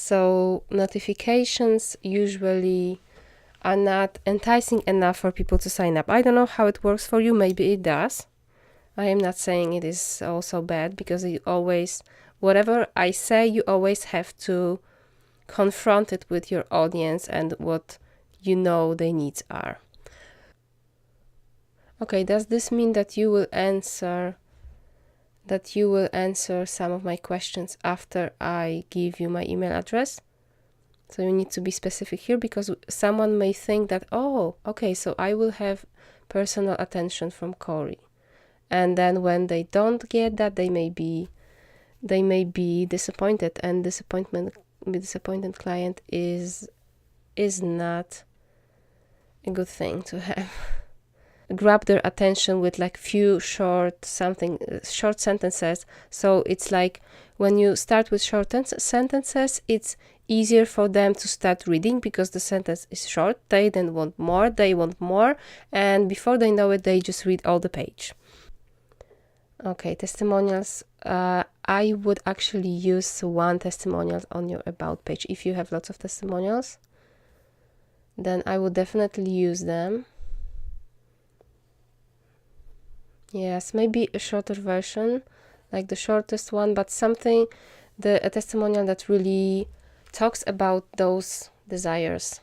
So notifications usually are not enticing enough for people to sign up. I don't know how it works for you. Maybe it does. I am not saying it is also bad, because you always, whatever I say, you always have to confront it with your audience and what you know their needs are. Okay, does this mean that you will answer some of my questions after I give you my email address? So you need to be specific here, because someone may think that, oh, okay, so I will have personal attention from Corey. And then when they don't get that, they may be disappointed, and disappointed client is not a good thing to have. Grab their attention with like few short sentences. So it's like when you start with short sentences, it's easier for them to start reading, because the sentence is short. They then want more, and before they know it, they just read all the page. Okay, testimonials. I would actually use one testimonial on your about page. If you have lots of testimonials, then I would definitely use them. Yes, maybe a shorter version, like the shortest one, but a testimonial that really talks about those desires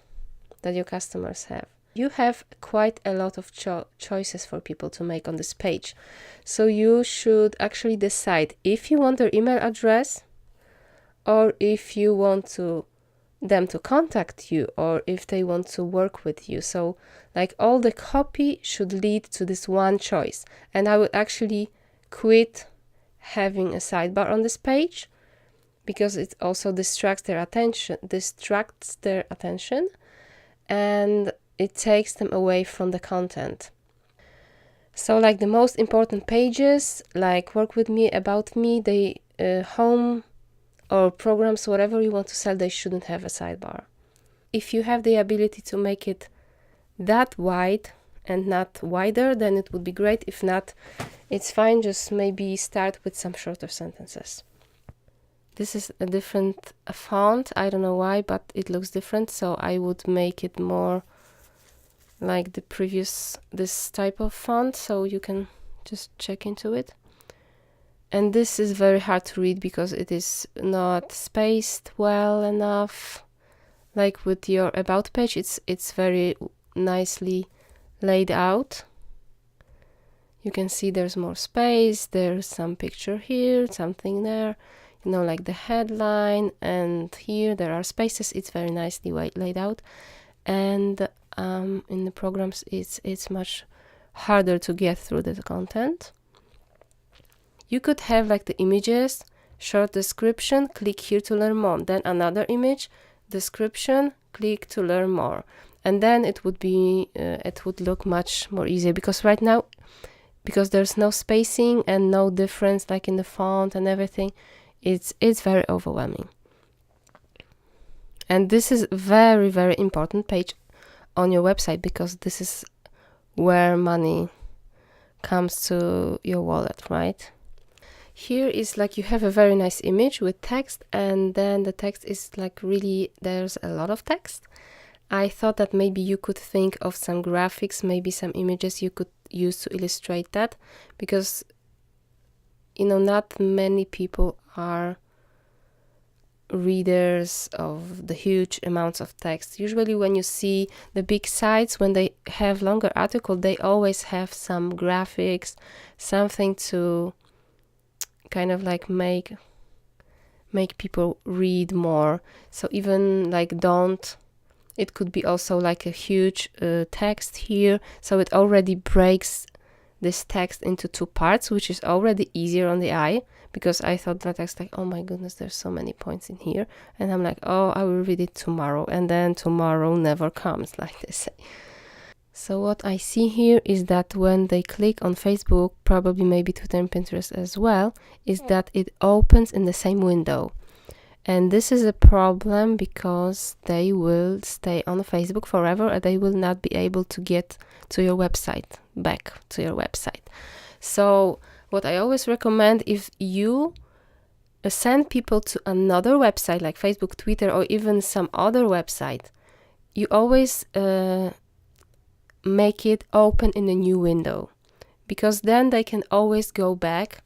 that your customers have. You have quite a lot of choices for people to make on this page. So you should actually decide if you want their email address, or if you want them to contact you, or if they want to work with you. So like all the copy should lead to this one choice. And I would actually quit having a sidebar on this page, because it also distracts their attention, and it takes them away from the content. So like the most important pages, like Work With Me, About Me, they home or programs, whatever you want to sell, they shouldn't have a sidebar. If you have the ability to make it that wide and not wider, then it would be great. If not, it's fine. Just maybe start with some shorter sentences. This is a different font. I don't know why, but it looks different. So I would make it more like the previous, this type of font. So you can just check into it. And this is very hard to read because it is not spaced well enough. Like with your about page, it's very nicely laid out. You can see there's more space, there's some picture here, something there, you know, like the headline, and here there are spaces. It's very nicely laid out. And in the programs, it's much harder to get through the content. You could have like the images, short description, click here to learn more, then another image, description, click to learn more, and then it would look much more easier, because right now, because there's no spacing and no difference like in the font and everything, it's very overwhelming. And this is very, very important page on your website, because this is where money comes to your wallet, right? Here is like you have a very nice image with text, and then the text is like really, there's a lot of text. I thought that maybe you could think of some graphics, maybe some images you could use to illustrate that, because, you know, not many people are readers of the huge amounts of text. Usually when you see the big sites, when they have longer article, they always have some graphics, something to kind of like make people read more. So even like it could be also like a huge text here, so it already breaks this text into two parts, which is already easier on the eye, because I thought that text like, oh my goodness, there's so many points in here, and I'm like, oh, I will read it tomorrow, and then tomorrow never comes, like they say. So what I see here is that when they click on Facebook, probably maybe Twitter and Pinterest as well, is that it opens in the same window. And this is a problem, because they will stay on Facebook forever and they will not be able to get to your website, back to your website. So what I always recommend, if you send people to another website like Facebook, Twitter, or even some other website, you always make it open in a new window, because then they can always go back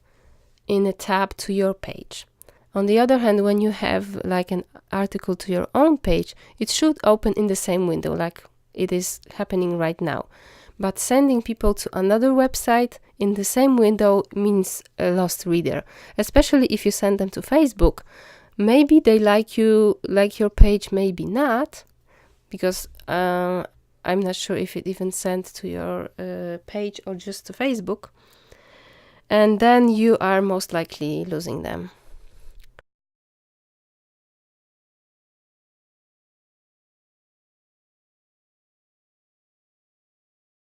in a tab to your page. On the other hand, when you have like an article to your own page, it should open in the same window like it is happening right now. But sending people to another website in the same window means a lost reader, especially if you send them to Facebook. Maybe they like your page, maybe not, because I'm not sure if it even sent to your page or just to Facebook. And then you are most likely losing them.